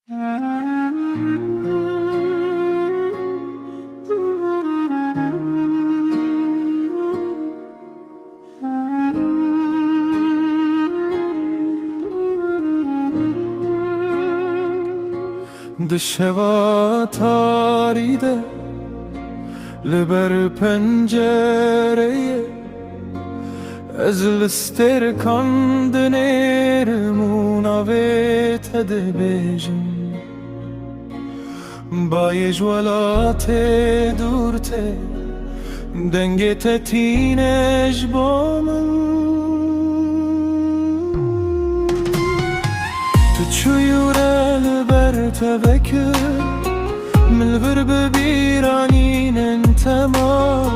دشوا تاریده لبر پنجره از لستر کندنیرمون آویت ده بیجم با جوالات دورته دنگت تینج با من تو چویوره لبر تبکر ملبر ببیرانین انتما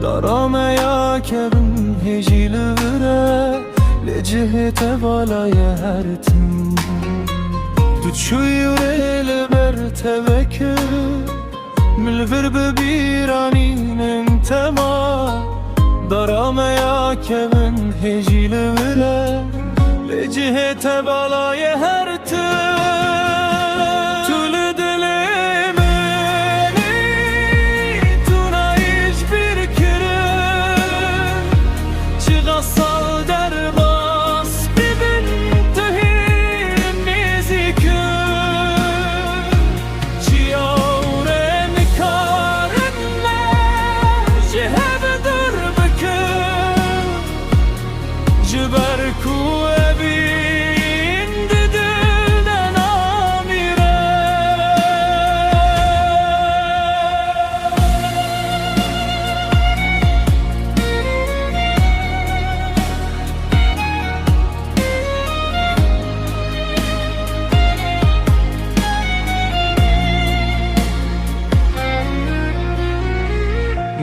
دارام یا کبن هجی لبره لجهت بالای هرتم تو چویوره لبر تبکر ملبر ببیرانین انتما دارام یا کبن هجی لبره لجهت بالای هرتم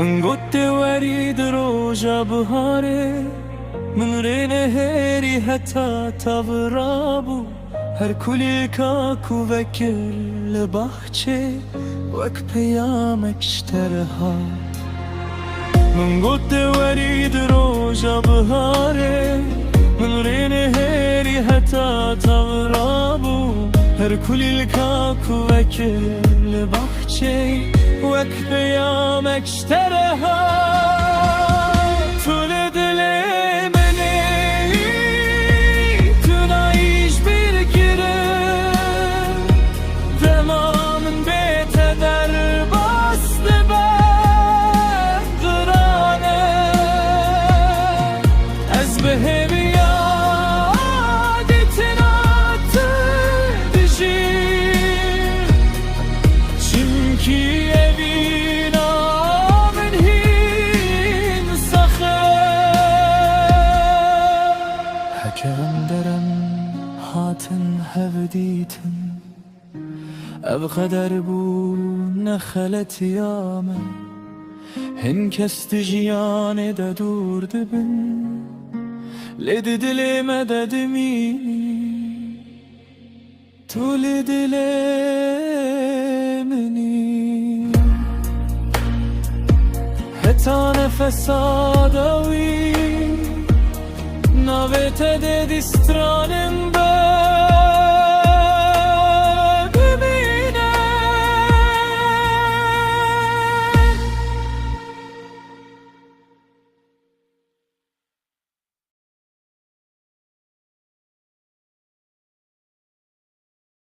من قد وريد روجا بهاره من رين هيري حتى تغرابو هر كل كاكو وكل بحچه وك پیامك اشترها من قد وريد روجا بهاره من رين هيري حتى تغرابو هر كل كاكو وكل بحچه وك پیامك اشترها طول دل منی تو نایش برگیره دمامن بیت در بسته بقرانه از بهم یادت نتدشی چمکی كم درم هاتن هفديتن أبقدر بو نخلت ياما هن كست جيان دا دور دبن لد دل مدد مي تو لدل مني حتى نفس عدوي نويت دي دسترانم